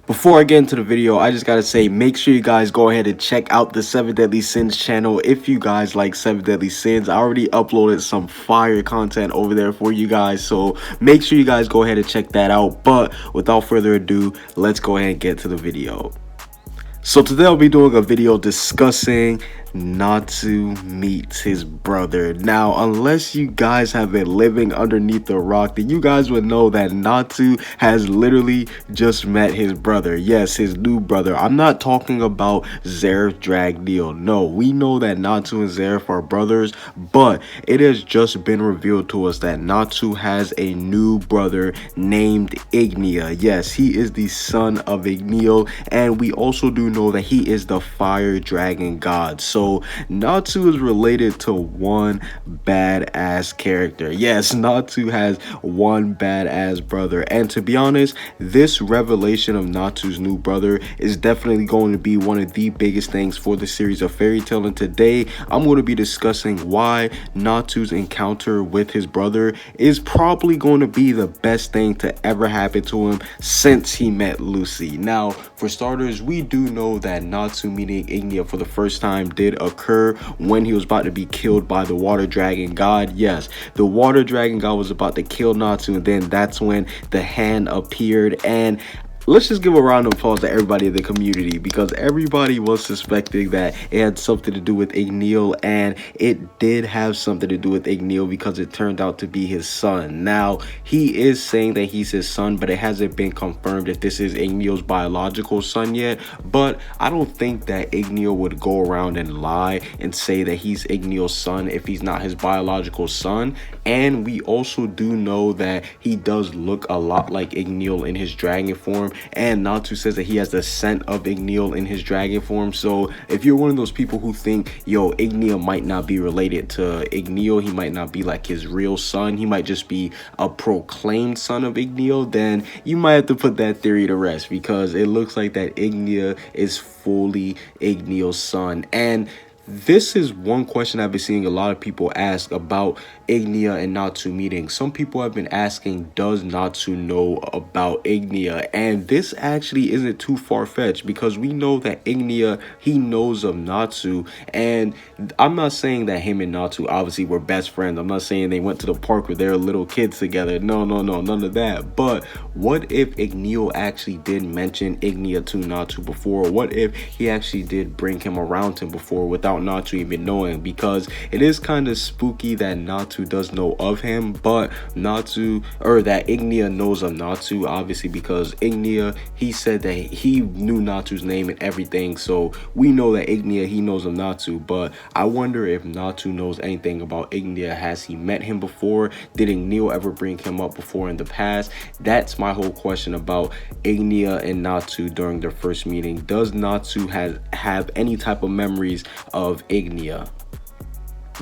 Before I get into the video, I just gotta say, make sure you guys go ahead and check out the 7 Deadly Sins channel if you guys like 7 Deadly Sins. I already uploaded some fire content over there for you guys, so make sure you guys go ahead and check that out. But without further ado, let's go ahead and get to the video. So today I'll be doing a video discussing Natsu meets his brother. Now, unless you guys have been living underneath a rock, then you guys would know that Natsu has literally just met his brother. Yes, his new brother. I'm not talking about Zeref Dragneel. No, we know that Natsu and Zeref are brothers, but it has just been revealed to us that Natsu has a new brother named Ignia. Yes, he is the son of Igneel, and we also do know that he is the fire dragon god. So Natsu is related to one badass character. Yes, Natsu has one badass brother, and to be honest, this revelation of Natsu's new brother is definitely going to be one of the biggest things for the series of Fairy Tail. And today I'm going to be discussing why Natsu's encounter with his brother is probably going to be the best thing to ever happen to him since he met Lucy. Now, for starters, we do know that Natsu meeting Ignia for the first time did occur when he was about to be killed by the water dragon god. Yes, the water dragon god was about to kill Natsu, and then that's when the hand appeared. And let's just give a round of applause to everybody in the community, because everybody was suspecting that it had something to do with Igneel, and it did have something to do with Igneel because it turned out to be his son. Now, he is saying that he's his son, but it hasn't been confirmed if this is Igneel's biological son yet. But I don't think that Igneel would go around and lie and say that he's Igneel's son if he's not his biological son. And we also do know that he does look a lot like Igneel in his dragon form, and Natsu says that he has the scent of Igneel in his dragon form. So if you're one of those people who think, yo, Igneel might not be related to Igneel, he might not be like his real son, he might just be a proclaimed son of Igneel, then you might have to put that theory to rest, because it looks like that Ignia is fully Igneel's son. And this is one question I've been seeing a lot of people ask about Ignia and Natsu meeting. Some people have been asking, does Natsu know about Ignia? And this actually isn't too far-fetched, because we know that Ignia, he knows of Natsu. And I'm not saying that him and Natsu obviously were best friends. I'm not saying they went to the park with their little kids together. No, none of that. But what if Igneel actually did mention Ignia to Natsu before? What if he actually did bring him around him before without Natsu even knowing? Because it is kind of spooky that Natsu does know of him, but that Ignia knows of Natsu, obviously, because Ignia, he said that he knew Natsu's name and everything. So we know that Ignia, he knows of Natsu. But I wonder if Natsu knows anything about Ignia. Has he met him before? Did Igneel ever bring him up before in the past? That's my whole question about Ignia and Natsu during their first meeting. Does Natsu have any type of memories of Ignia?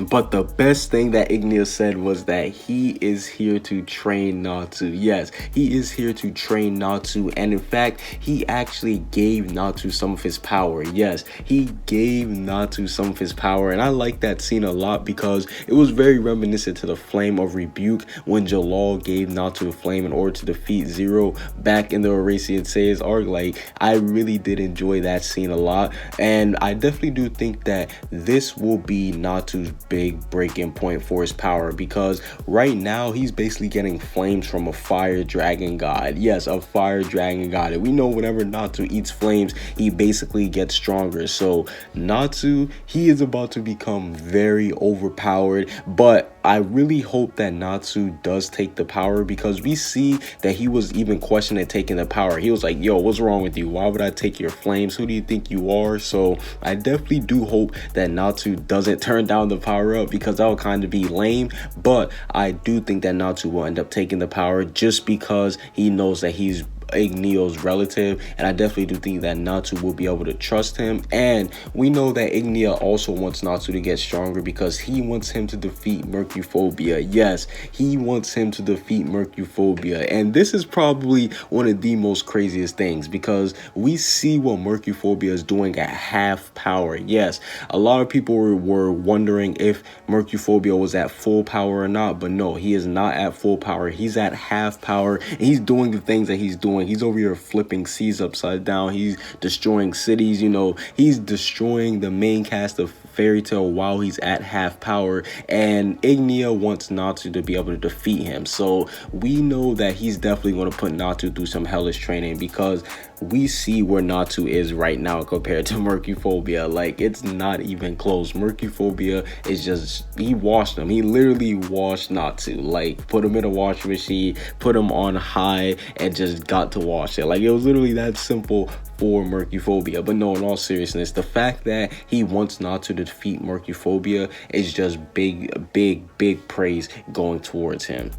But the best thing that Ignia said was that he is here to train Natsu. Yes, he is here to train Natsu, and in fact, he actually gave Natsu some of his power. Yes, he gave Natsu some of his power, and I like that scene a lot because it was very reminiscent to the Flame of Rebuke when Jalal gave Natsu a flame in order to defeat Zero back in the Erasean Saiyans arc. Like, I really did enjoy that scene a lot, and I definitely do think that this will be Natsu's big breaking point for his power, because right now he's basically getting flames from a fire dragon god. Yes, a fire dragon god, and we know whenever Natsu eats flames, he basically gets stronger. So Natsu, he is about to become very overpowered, but I really hope that Natsu does take the power, because we see that he was even questioning taking the power. He was like, yo, what's wrong with you? Why would I take your flames? Who do you think you are? So I definitely do hope that Natsu doesn't turn down the power up, because that would kind of be lame. But I do think that Natsu will end up taking the power, just because he knows that he's Igneel's relative, and I definitely do think that Natsu will be able to trust him. And we know that Ignia also wants Natsu to get stronger, because he wants him to defeat Mercuphobia. Yes, he wants him to defeat Mercuphobia, and this is probably one of the most craziest things, because we see what Mercuphobia is doing at half power. Yes, a lot of people were wondering if Mercuphobia was at full power or not, but no, he is not at full power. He's at half power, and he's doing the things that he's doing doing? He's over here flipping seas upside down. He's destroying cities, you know. He's destroying the main cast of Fairy Tail while he's at half power, and Ignia wants Natsu to be able to defeat him. So we know that he's definitely going to put Natsu through some hellish training, because we see where Natsu is right now compared to Mercuphobia. Like, it's not even close. Mercuphobia is just, he washed him. He literally washed Natsu. Like, put him in a washing machine, put him on high, and just got to wash it. Like, it was literally that simple for Mercuphobia. But no, in all seriousness, the fact that he wants Natsu to defeat Mercuphobia is just big praise going towards him.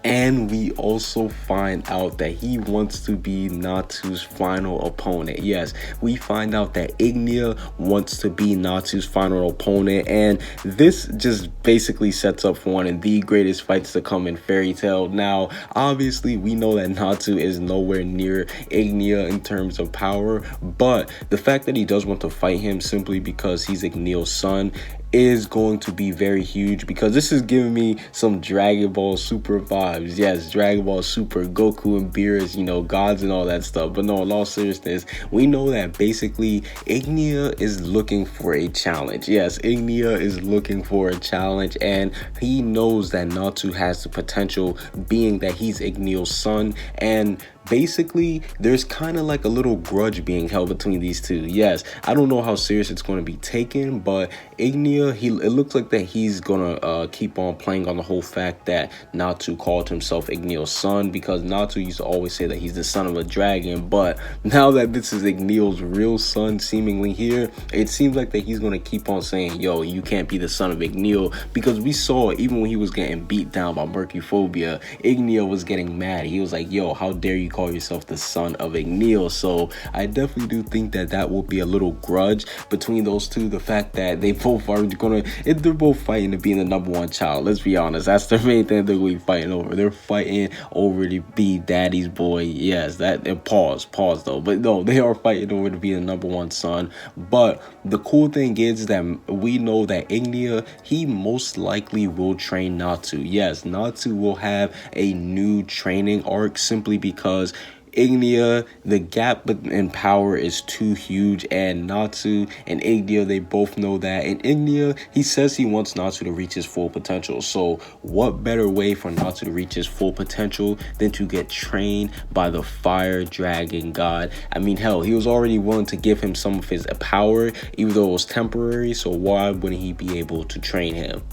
And we also find out that he wants to be Natsu's final opponent. Yes, we find out that Ignia wants to be Natsu's final opponent. And this just basically sets up for one of the greatest fights to come in Fairy Tail. Now, obviously, we know that Natsu is nowhere near Ignia in terms of power. But the fact that he does want to fight him simply because he's Ignia's son is going to be very huge, because this is giving me some Dragon Ball Super vibes. Yes, Dragon Ball Super, Goku and Beerus, you know, gods and all that stuff. But no, in all seriousness, we know that basically Ignia is looking for a challenge. Yes, Ignia is looking for a challenge, and he knows that Natsu has the potential, being that he's Ignia's son. And basically, there's kind of like a little grudge being held between these two. Yes, I don't know how serious it's going to be taken, but Ignia, it looks like that he's gonna keep on playing on the whole fact that Natsu called himself Ignia's son, because Natsu used to always say that he's the son of a dragon. But now that this is Ignia's real son seemingly here, it seems like that he's gonna keep on saying, yo, you can't be the son of Ignia, because we saw even when he was getting beat down by Mercuphobia, Ignia was getting mad. He was like, yo, how dare you call yourself the son of Ignia? So I definitely do think that that will be a little grudge between those two. The fact that they both are gonna, they're both fighting to be the #1 child. Let's be honest, that's the main thing they're going to be fighting over. They're fighting over to be daddy's boy. Yes, that, and pause though. But no, they are fighting over to be the #1 son. But the cool thing is that we know that Ignia, he most likely will train Natsu. Yes, Natsu will have a new training arc, simply because Ignia, the gap in power is too huge, and Natsu and Ignia, they both know that. And Ignia, he says he wants Natsu to reach his full potential. So what better way for Natsu to reach his full potential than to get trained by the fire dragon god? I mean, hell, he was already willing to give him some of his power, even though it was temporary. So why wouldn't he be able to train him?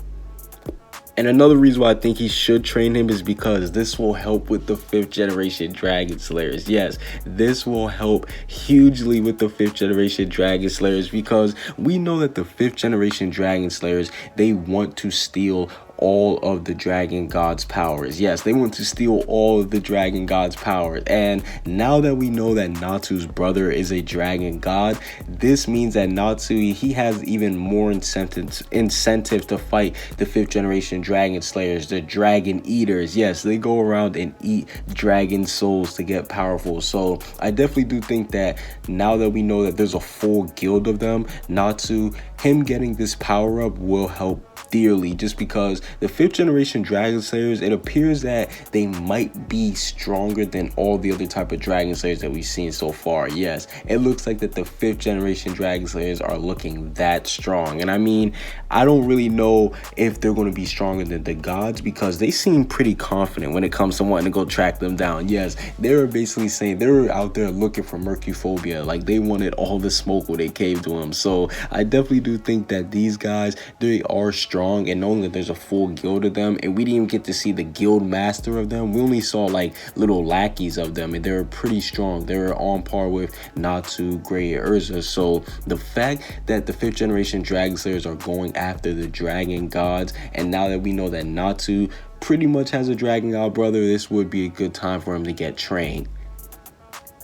And another reason why I think he should train him is because this will help with the 5th generation Dragon Slayers. Yes, this will help hugely with the 5th generation Dragon Slayers, because we know that the 5th generation Dragon Slayers, they want to steal all of the dragon god's powers. Yes, they want to steal all of the dragon god's powers. And now that we know that Natsu's brother is a dragon god, this means that Natsu, he has even more incentive to fight the 5th generation dragon slayers, the dragon eaters. Yes, they go around and eat dragon souls to get powerful. So I definitely do think that now that we know that there's a full guild of them, Natsu, him getting this power up will help dearly, just because the 5th generation Dragon Slayers, it appears that they might be stronger than all the other type of Dragon Slayers that we've seen so far. Yes, it looks like that the 5th generation Dragon Slayers are looking that strong. And I mean, I don't really know if they're going to be stronger than the gods, because they seem pretty confident when it comes to wanting to go track them down. Yes, they were basically saying they were out there looking for Mercuphobia, like they wanted all the smoke when they came to him. So I definitely do think that these guys, they are strong, and knowing that there's a full guild of them, and we didn't even get to see the guild master of them. We only saw like little lackeys of them, and they were pretty strong. They were on par with Natsu, Gray, Urza. So the fact that the 5th generation Dragon Slayers are going after the dragon gods, and now that we know that Natsu pretty much has a dragon god brother, this would be a good time for him to get trained.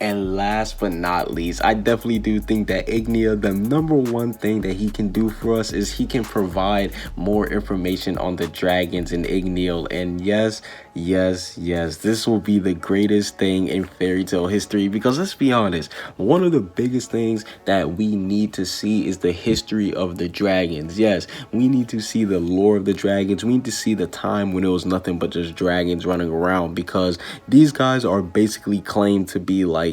And last but not least, I definitely do think that Ignia, the number one thing that he can do for us is he can provide more information on the dragons in Igneel. And yes, this will be the greatest thing in fairy tale history, because let's be honest, one of the biggest things that we need to see is the history of the dragons. Yes, we need to see the lore of the dragons. We need to see the time when it was nothing but just dragons running around, because these guys are basically claimed to be like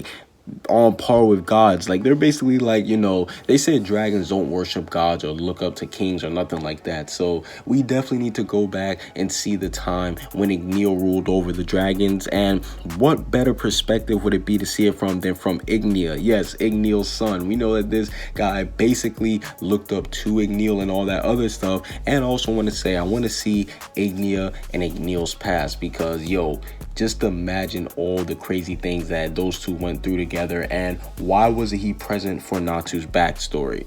on par with gods. Like, they're basically like, you know, they said dragons don't worship gods or look up to kings or nothing like that. So we definitely need to go back and see the time when Igneel ruled over the dragons. And what better perspective would it be to see it from than from Ignia? Yes, Igneel's son. We know that this guy basically looked up to Igneel and all that other stuff. And I also want to say, I want to see Ignia and Igneel's past, because yo, just imagine all the crazy things that those two went through together, and why wasn't he present for Natsu's backstory?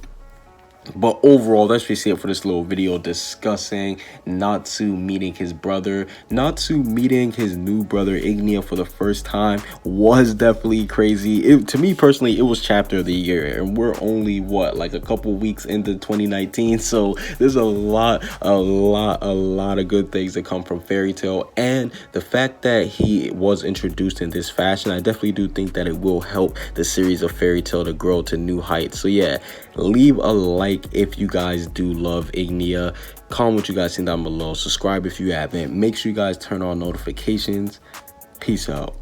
But overall, that's basically it for this little video discussing Natsu meeting his brother. Natsu meeting his new brother Ignia for the first time was definitely crazy. To me personally, it was chapter of the year, and we're only what, like a couple weeks into 2019. So there's a lot of good things that come from Fairy Tail, and the fact that he was introduced in this fashion, I definitely do think that it will help the series of Fairy Tail to grow to new heights. So yeah, leave a like if you guys do love Ignia. Comment what you guys think down below. Subscribe if you haven't. Make sure you guys turn on notifications. Peace out.